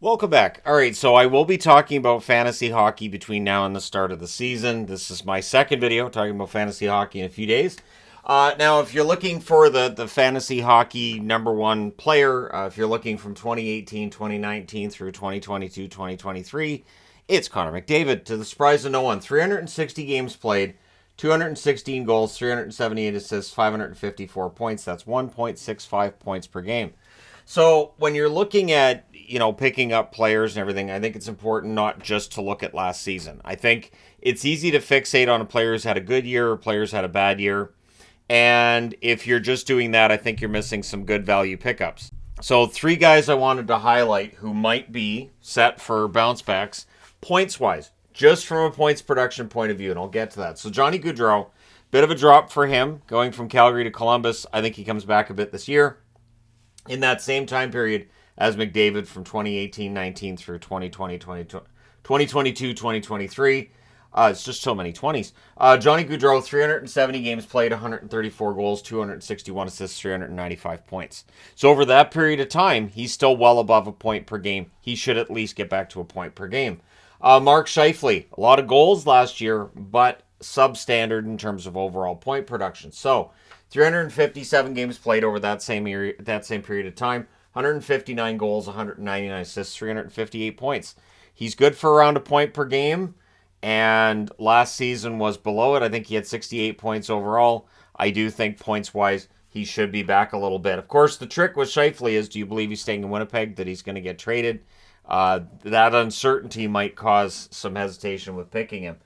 Welcome back. All right, so I will be talking about fantasy hockey between now and the start of the season. This is my second video talking about fantasy hockey in a few days. Now, if you're looking for the fantasy hockey number one player, if you're looking from 2018, 2019 through 2022, 2023, it's Connor McDavid. To the surprise of no one, 360 games played, 216 goals, 378 assists, 554 points. That's 1.65 points per game. So when you're looking at, picking up players and everything, I think it's important not just to look at last season. I think it's easy to fixate on a player who's had a good year or players had a bad year. And if you're just doing that, I think you're missing some good value pickups. So 3 guys I wanted to highlight who might be set for bounce backs points-wise, just from a points production point of view, and I'll get to that. So Johnny Gaudreau, bit of a drop for him going from Calgary to Columbus. I think he comes back a bit this year. In that same time period as McDavid from 2018-19 through 2022-2023. It's just so many 20s. Johnny Gaudreau, 370 games played, 134 goals, 261 assists, 395 points. So over that period of time, he's still well above a point per game. He should at least get back to a point per game. Mark Scheifele, a lot of goals last year, but substandard in terms of overall point production. So 357 games played over that same period of time. 159 goals, 199 assists, 358 points. He's good for around a point per game, and last season was below it. I think he had 68 points overall. I do think points-wise, he should be back a little bit. Of course, the trick with Scheifele is, do you believe he's staying in Winnipeg, that he's going to get traded? That uncertainty might cause some hesitation with picking him.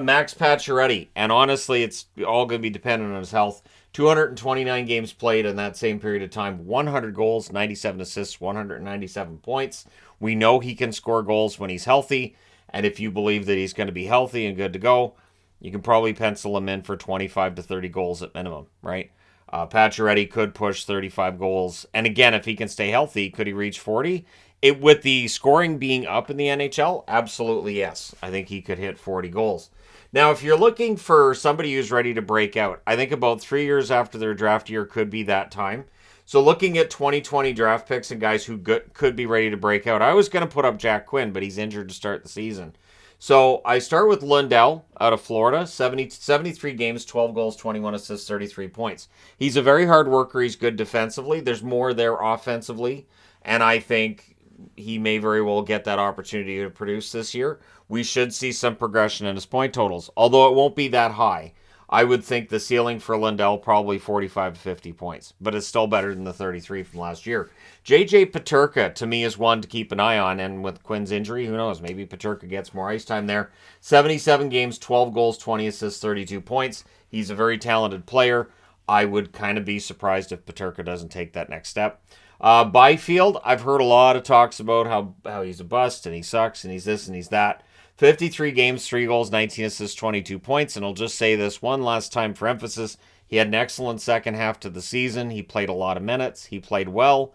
Max Pacioretty, and honestly, it's all going to be dependent on his health. 229 games played in that same period of time, 100 goals, 97 assists, 197 points. We know he can score goals when he's healthy, and if you believe that he's going to be healthy and good to go, you can probably pencil him in for 25 to 30 goals at minimum, right? Pacioretty could push 35 goals, and again, if he can stay healthy, could he reach 40? With the scoring being up in the NHL, absolutely yes. I think he could hit 40 goals. Now, if you're looking for somebody who's ready to break out, I think about 3 years after their draft year could be that time. So looking at 2020 draft picks and guys who could be ready to break out, I was going to put up Jack Quinn, but he's injured to start the season. So I start with Lundell out of Florida, 73 games, 12 goals, 21 assists, 33 points. He's a very hard worker. He's good defensively. There's more there offensively, and I think he may very well get that opportunity to produce this year. We should see some progression in his point totals, although it won't be that high. I would think the ceiling for Lundell probably 45 to 50 points, but it's still better than the 33 from last year. J.J. Peterka, to me, is one to keep an eye on, and with Quinn's injury, who knows, maybe Peterka gets more ice time there. 77 games, 12 goals, 20 assists, 32 points. He's a very talented player. I would kind of be surprised if Peterka doesn't take that next step. Byfield, I've heard a lot of talks about how he's a bust and he sucks and he's this and he's that. 53 games, 3 goals, 19 assists, 22 points. And I'll just say this one last time for emphasis. He had an excellent second half to the season. He played a lot of minutes. He played well.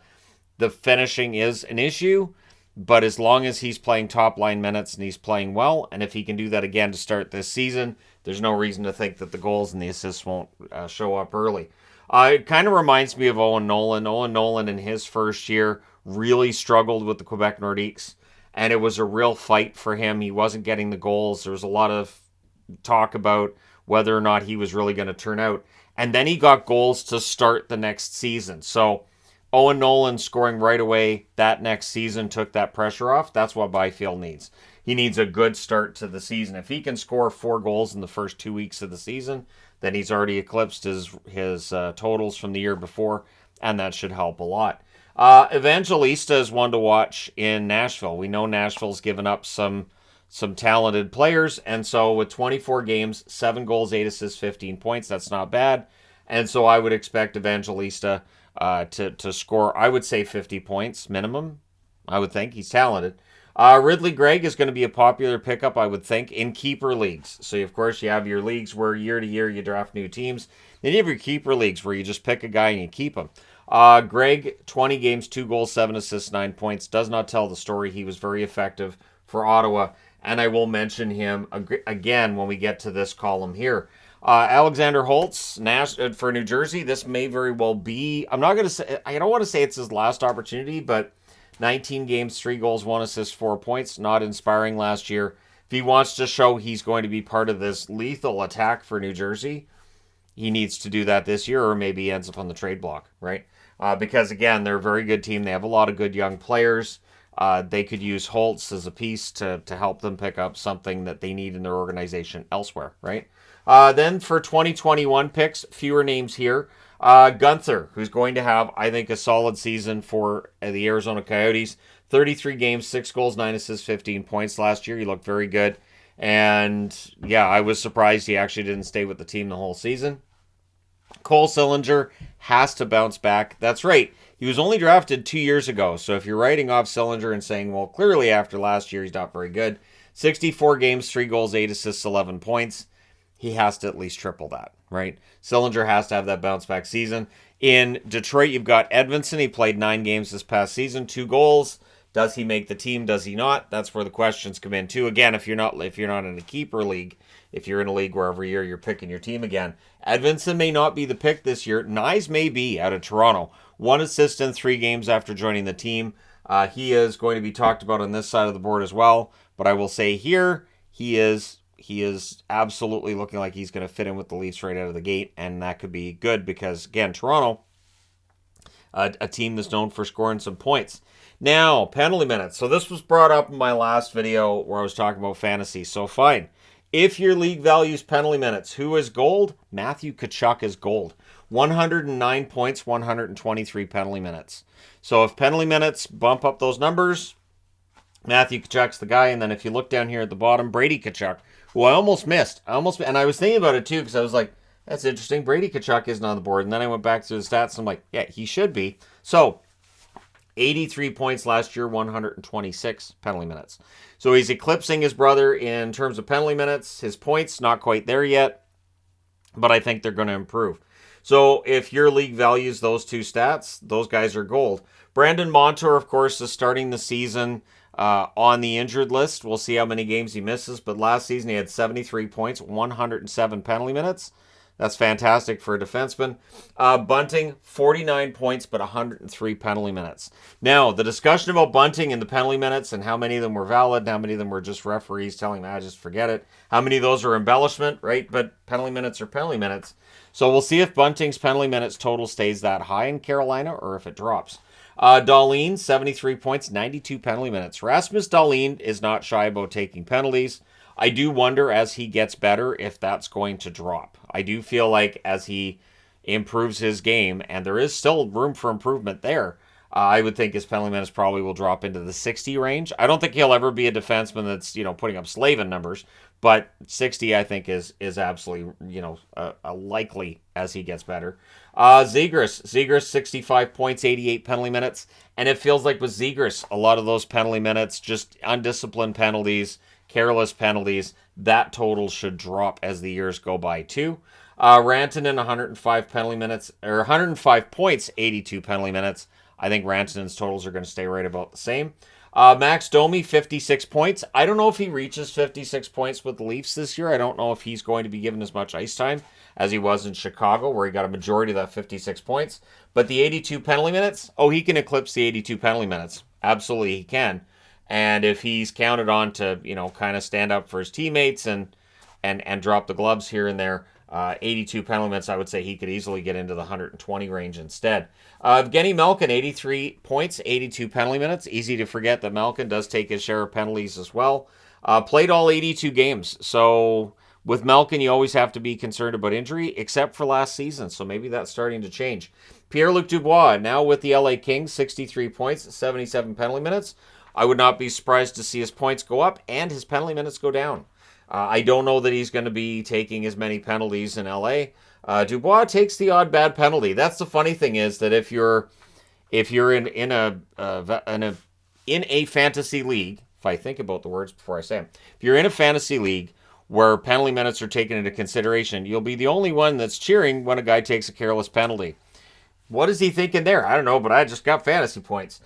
The finishing is an issue, but as long as he's playing top line minutes and he's playing well, and if he can do that again to start this season, there's no reason to think that the goals and the assists won't show up early. It kind of reminds me of Owen Nolan. Owen Nolan in his first year really struggled with the Quebec Nordiques, and it was a real fight for him. He wasn't getting the goals. There was a lot of talk about whether or not he was really going to turn out. And then he got goals to start the next season. So Owen Nolan scoring right away that next season took that pressure off. That's what Byfield needs. He needs a good start to the season. If he can score 4 goals in the first 2 weeks of the season, then he's already eclipsed his totals from the year before, and that should help a lot. Evangelista is one to watch in Nashville. We know Nashville's given up some talented players, and so with 24 games, 7 goals, 8 assists, 15 points, that's not bad. And so I would expect Evangelista to score, I would say 50 points minimum. I would think he's talented. Ridley Gregg is going to be a popular pickup, I would think, in keeper leagues. So, of course, you have your leagues where year to year you draft new teams. Then you have your keeper leagues where you just pick a guy and you keep him. Gregg, 20 games, 2 goals, 7 assists, 9 points. Does not tell the story. He was very effective for Ottawa. And I will mention him again when we get to this column here. Alexander Holtz for New Jersey. This may very well be, I don't want to say it's his last opportunity, but 19 games, 3 goals, 1 assist, 4 points. Not inspiring last year. If he wants to show he's going to be part of this lethal attack for New Jersey, he needs to do that this year, or maybe he ends up on the trade block, right? Because, again, they're a very good team. They have a lot of good young players. They could use Holtz as a piece to help them pick up something that they need in their organization elsewhere, right? Then for 2021 picks, fewer names here. Gunther, who's going to have, I think, a solid season for the Arizona Coyotes. 33 games, 6 goals, 9 assists, 15 points last year. He looked very good. And, yeah, I was surprised he actually didn't stay with the team the whole season. Cole Sillinger has to bounce back. That's right. He was only drafted 2 years ago. So if you're writing off Sillinger and saying, well, clearly after last year he's not very good. 64 games, 3 goals, 8 assists, 11 points. He has to at least triple that, right? Sillinger has to have that bounce back season. In Detroit, you've got Edmondson. He played 9 games this past season, 2 goals. Does he make the team? Does he not? That's where the questions come in too. Again, if you're not in a keeper league, if you're in a league where every year you're picking your team again, Edmondson may not be the pick this year. Nyes may be out of Toronto. 1 assist in 3 games after joining the team. He is going to be talked about on this side of the board as well. But I will say here, he is absolutely looking like he's going to fit in with the Leafs right out of the gate, and that could be good because, again, Toronto, a team that's known for scoring some points. Now, penalty minutes. So this was brought up in my last video where I was talking about fantasy. So fine. If your league values penalty minutes, who is gold? Matthew Tkachuk is gold. 109 points, 123 penalty minutes. So if penalty minutes bump up those numbers, Matthew Tkachuk's the guy. And then if you look down here at the bottom, Brady Tkachuk, who I almost missed. And I was thinking about it too because I was like, that's interesting. Brady Tkachuk isn't on the board. And then I went back to the stats and I'm like, yeah, he should be. So 83 points last year, 126 penalty minutes. So he's eclipsing his brother in terms of penalty minutes. His points, not quite there yet, but I think they're going to improve. So if your league values those two stats, those guys are gold. Brandon Montour, of course, is starting the season on the injured list. We'll see how many games he misses, but last season he had 73 points, 107 penalty minutes. That's fantastic for a defenseman. Bunting, 49 points, but 103 penalty minutes. Now, the discussion about Bunting and the penalty minutes and how many of them were valid and how many of them were just referees telling him, just forget it. How many of those are embellishment, right? But penalty minutes are penalty minutes. So we'll see if Bunting's penalty minutes total stays that high in Carolina or if it drops. Dahlin, 73 points, 92 penalty minutes. Rasmus Dahlin is not shy about taking penalties. I do wonder as he gets better if that's going to drop. I do feel like as he improves his game, and there is still room for improvement there, I would think his penalty minutes probably will drop into the 60 range. I don't think he'll ever be a defenseman that's, putting up slaving numbers, but 60 I think is absolutely, a likely as he gets better. Zegras, 65 points, 88 penalty minutes, and it feels like with Zegras, a lot of those penalty minutes, just undisciplined penalties, careless penalties, that total should drop as the years go by too. Rantanen, 105 penalty minutes, or 105 points, 82 penalty minutes. I think Rantanen's totals are going to stay right about the same. Max Domi, 56 points. I don't know if he reaches 56 points with the Leafs this year. I don't know if he's going to be given as much ice time as he was in Chicago, where he got a majority of that 56 points. But the 82 penalty minutes, he can eclipse the 82 penalty minutes. Absolutely, he can. And if he's counted on to, kind of stand up for his teammates and drop the gloves here and there, 82 penalty minutes, I would say he could easily get into the 120 range instead. Evgeny Malkin, 83 points, 82 penalty minutes. Easy to forget that Malkin does take his share of penalties as well. Played all 82 games. So with Malkin, you always have to be concerned about injury, except for last season. So maybe that's starting to change. Pierre-Luc Dubois, now with the LA Kings, 63 points, 77 penalty minutes. I would not be surprised to see his points go up and his penalty minutes go down. I don't know that he's going to be taking as many penalties in LA. Dubois takes the odd bad penalty. That's the funny thing is that if you're in a fantasy league, if I think about the words before I say them, if you're in a fantasy league where penalty minutes are taken into consideration, you'll be the only one that's cheering when a guy takes a careless penalty. What is he thinking there? I don't know, but I just got fantasy points.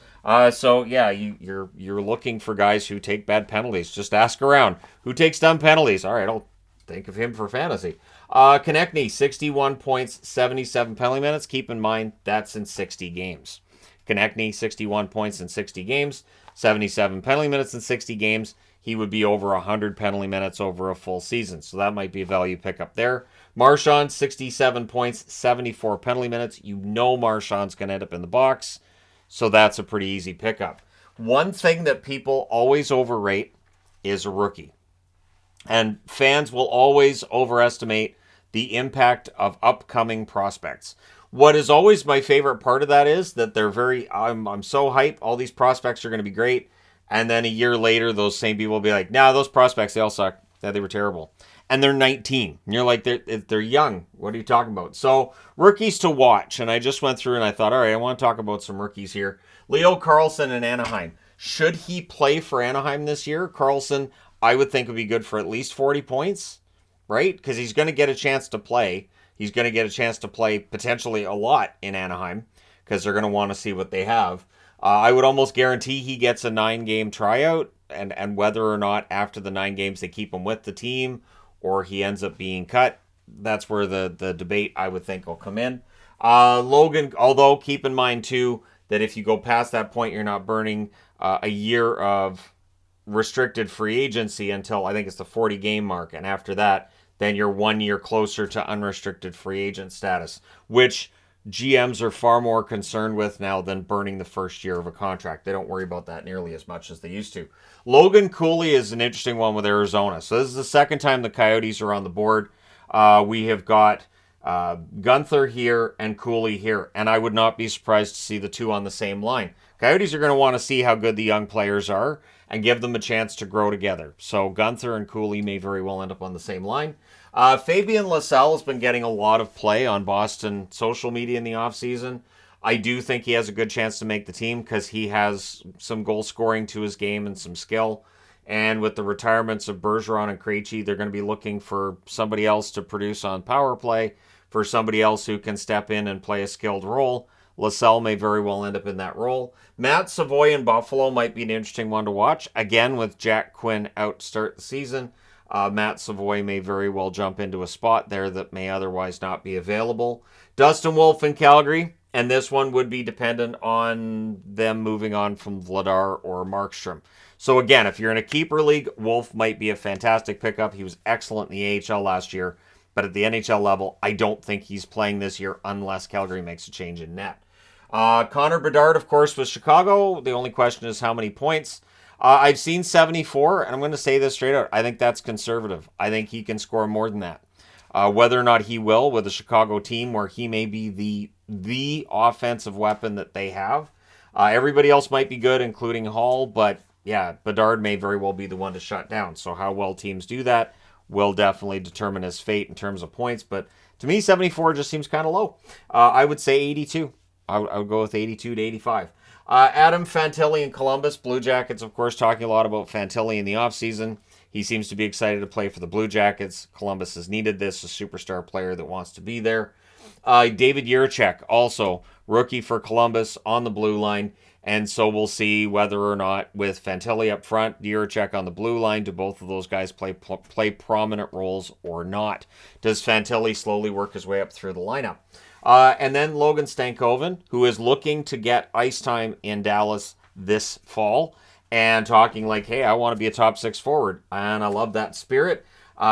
So yeah, you're looking for guys who take bad penalties. Just ask around. Who takes dumb penalties? All right, I'll think of him for fantasy. Konechny, 61 points, 77 penalty minutes. Keep in mind, that's in 60 games. Konechny, 61 points in 60 games, 77 penalty minutes in 60 games. He would be over 100 penalty minutes over a full season. So that might be a value pickup there. Marchand, 67 points, 74 penalty minutes. You know Marchand's going to end up in the box. So that's a pretty easy pickup. One thing that people always overrate is a rookie. And fans will always overestimate the impact of upcoming prospects. What is always my favorite part of that is that they're I'm so hyped. All these prospects are going to be great. And then a year later, those same people will be like, nah, those prospects, they all suck. Yeah, they were terrible. And they're 19. And you're like, they're young. What are you talking about? So rookies to watch. And I just went through and I thought, all right, I want to talk about some rookies here. Leo Carlsson in Anaheim. Should he play for Anaheim this year? Carlsson, I would think would be good for at least 40 points, right? Because he's going to get a chance to play. He's going to get a chance to play potentially a lot in Anaheim because they're going to want to see what they have. I would almost guarantee he gets a 9-game tryout, and whether or not after the 9 games they keep him with the team or he ends up being cut, that's where the debate I would think will come in. Logan, although keep in mind too that if you go past that point, you're not burning a year of restricted free agency until I think it's the 40-game mark, and after that, then you're 1 year closer to unrestricted free agent status, which GMs are far more concerned with now than burning the first year of a contract. They don't worry about that nearly as much as they used to. Logan Cooley is an interesting one with Arizona. So this is the second time the Coyotes are on the board. We have got Gunther here and Cooley here, and I would not be surprised to see the two on the same line. Coyotes are going to want to see how good the young players are and give them a chance to grow together. So Gunther and Cooley may very well end up on the same line. Fabian Lysell has been getting a lot of play on Boston social media in the offseason. I do think he has a good chance to make the team because he has some goal scoring to his game and some skill. And with the retirements of Bergeron and Krejci, they're going to be looking for somebody else to produce on power play, for somebody else who can step in and play a skilled role. Lysell may very well end up in that role. Matt Savoy in Buffalo might be an interesting one to watch. Again, with Jack Quinn out to start the season, Matt Savoy may very well jump into a spot there that may otherwise not be available. Dustin Wolf in Calgary, and this one would be dependent on them moving on from Vladar or Markstrom. So again, if you're in a keeper league, Wolf might be a fantastic pickup. He was excellent in the AHL last year, but at the NHL level, I don't think he's playing this year unless Calgary makes a change in net. Connor Bedard, of course, with Chicago. The only question is how many points. I've seen 74, and I'm going to say this straight out. I think that's conservative. I think he can score more than that. Whether or not he will with a Chicago team where he may be the offensive weapon that they have. Everybody else might be good, including Hall, but yeah, Bedard may very well be the one to shut down. So how well teams do that will definitely determine his fate in terms of points. But to me, 74 just seems kind of low. I would say 82. I would go with 82 to 85. Adam Fantilli in Columbus. Blue Jackets, of course, talking a lot about Fantilli in the offseason. He seems to be excited to play for the Blue Jackets. Columbus has needed this, a superstar player that wants to be there. David Jiricek, also rookie for Columbus on the blue line. And so we'll see whether or not with Fantilli up front, Jiricek on the blue line, do both of those guys play prominent roles or not? Does Fantilli slowly work his way up through the lineup? And then Logan Stankoven, who is looking to get ice time in Dallas this fall and talking like, hey, I want to be a top 6 forward. And I love that spirit.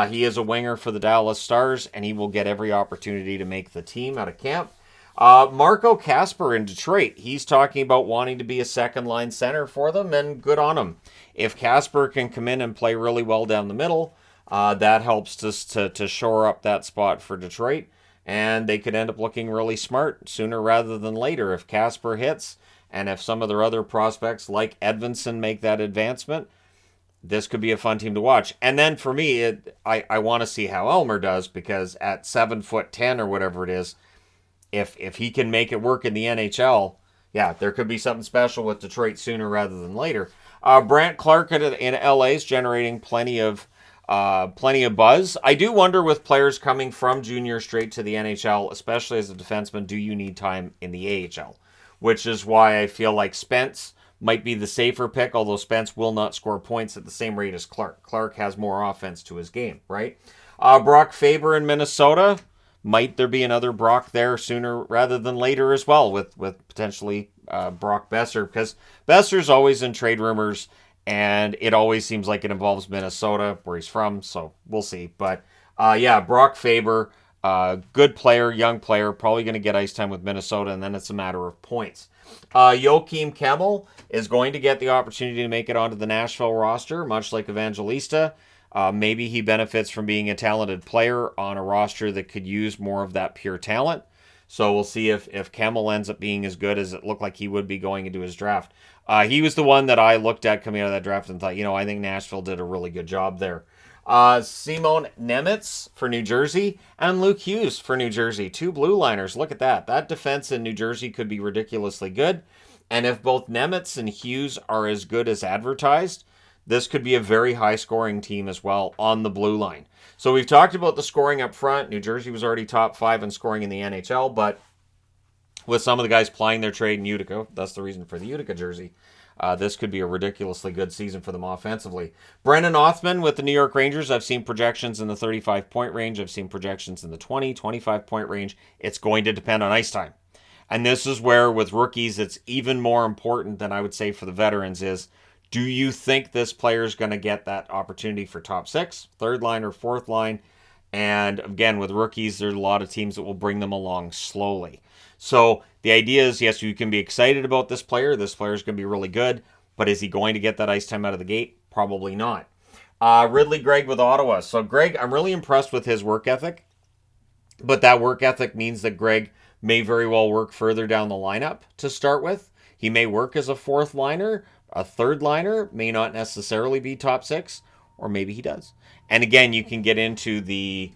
He is a winger for the Dallas Stars, and he will get every opportunity to make the team out of camp. Marco Kasper in Detroit. He's talking about wanting to be a second-line center for them, and good on him. If Kasper can come in and play really well down the middle, that helps us to shore up that spot for Detroit. And they could end up looking really smart sooner rather than later if Kasper hits, and if some of their other prospects like Edvinsson make that advancement. This could be a fun team to watch. And then for me, I want to see how Elmer does, because at 7'10" or whatever it is, if he can make it work in the NHL, yeah, there could be something special with Detroit sooner rather than later. Brant Clark in LA is generating plenty of buzz. I do wonder with players coming from junior straight to the NHL, especially as a defenseman, do you need time in the AHL? Which is why I feel like Spence might be the safer pick, although Spence will not score points at the same rate as Clark. Clark has more offense to his game, right? Brock Faber in Minnesota. Might there be another Brock there sooner rather than later as well, with potentially Brock Besser, because Besser's always in trade rumors, and it always seems like it involves Minnesota, where he's from, so we'll see. But yeah, Brock Faber, good player, young player, probably going to get ice time with Minnesota, and then it's a matter of points. Joakim Kemmel is going to get the opportunity to make it onto the Nashville roster, much like Evangelista. Maybe he benefits from being a talented player on a roster that could use more of that pure talent. So we'll see if Kemmel ends up being as good as it looked like he would be going into his draft. He was the one that I looked at coming out of that draft and thought, I think Nashville did a really good job there. Simon Nemitz for New Jersey and Luke Hughes for New Jersey. 2 blue liners. Look at that. That defense in New Jersey could be ridiculously good. And if both Nemitz and Hughes are as good as advertised, this could be a very high-scoring team as well on the blue line. So we've talked about the scoring up front. New Jersey was already top 5 in scoring in the NHL, but with some of the guys plying their trade in Utica, that's the reason for the Utica jersey, this could be a ridiculously good season for them offensively. Brendan Othman with the New York Rangers. I've seen projections in the 35-point range. I've seen projections in the 20, 25-point range. It's going to depend on ice time. And this is where, with rookies, it's even more important than I would say for the veterans is, do you think this player is going to get that opportunity for top 6, third line, or fourth line? And again, with rookies, there's a lot of teams that will bring them along slowly. So the idea is, yes, you can be excited about this player. This player is going to be really good. But is he going to get that ice time out of the gate? Probably not. Ridley Gregg with Ottawa. So Gregg, I'm really impressed with his work ethic. But that work ethic means that Gregg may very well work further down the lineup to start with. He may work as a fourth liner. A third liner may not necessarily be top 6, or maybe he does. And again, you can get into the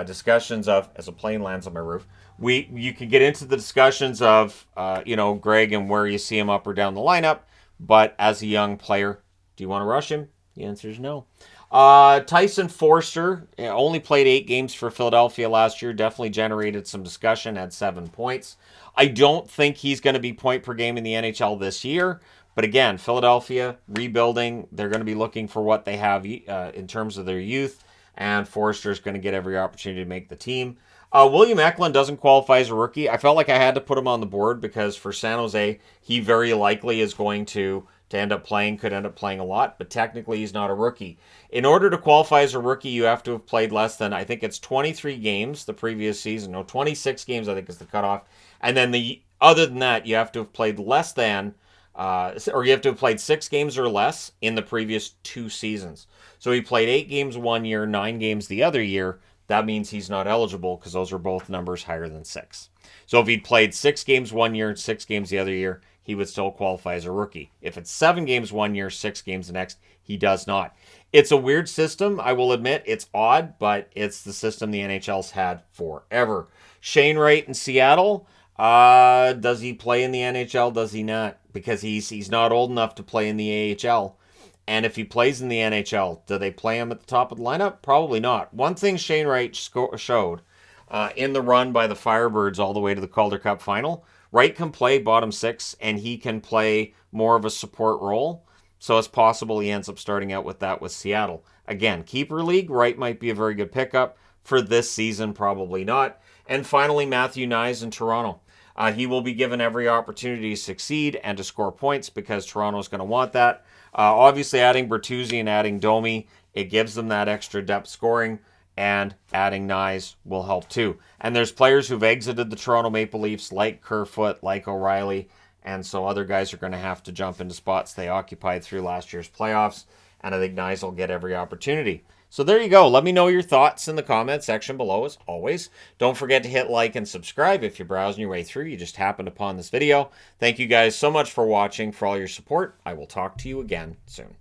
discussions of, as a plane lands on my roof, you can get into the discussions of, Gregg and where you see him up or down the lineup. But as a young player, do you want to rush him? The answer is no. Tyson Foerster only played 8 games for Philadelphia last year. Definitely generated some discussion, had 7 points. I don't think he's going to be point per game in the NHL this year. But again, Philadelphia, rebuilding, they're going to be looking for what they have in terms of their youth, and Forrester's going to get every opportunity to make the team. William Eklund doesn't qualify as a rookie. I felt like I had to put him on the board because for San Jose, he very likely is going to end up playing, could end up playing a lot, but technically he's not a rookie. In order to qualify as a rookie, you have to have played less than, I think it's 23 games the previous season. No, 26 games I think is the cutoff. And then other than that, you have to have played less than or you have to have played 6 games or less in the previous 2 seasons. So he played 8 games one year, 9 games the other year. That means he's not eligible because those are both numbers higher than 6. So if he'd played 6 games one year and 6 games the other year, he would still qualify as a rookie. If it's 7 games one year, 6 games the next, he does not. It's a weird system, I will admit. It's odd, but it's the system the NHL's had forever. Shane Wright in Seattle. Does he play in the NHL? Does he not? Because he's not old enough to play in the AHL. And if he plays in the NHL, do they play him at the top of the lineup? Probably not. One thing Shane Wright showed in the run by the Firebirds all the way to the Calder Cup final, Wright can play bottom 6, and he can play more of a support role. So it's possible he ends up starting out with that with Seattle. Again, keeper league, Wright might be a very good pickup. For this season, probably not. And finally, Matthew Knies in Toronto. He will be given every opportunity to succeed and to score points because Toronto is going to want that. Obviously, adding Bertuzzi and adding Domi, it gives them that extra depth scoring, and adding Knies will help too. And there's players who've exited the Toronto Maple Leafs like Kerfoot, like O'Reilly, and so other guys are going to have to jump into spots they occupied through last year's playoffs, and I think Knies will get every opportunity. So there you go. Let me know your thoughts in the comment section below, as always. Don't forget to hit like and subscribe if you're browsing your way through. You just happened upon this video. Thank you guys so much for watching, for all your support. I will talk to you again soon.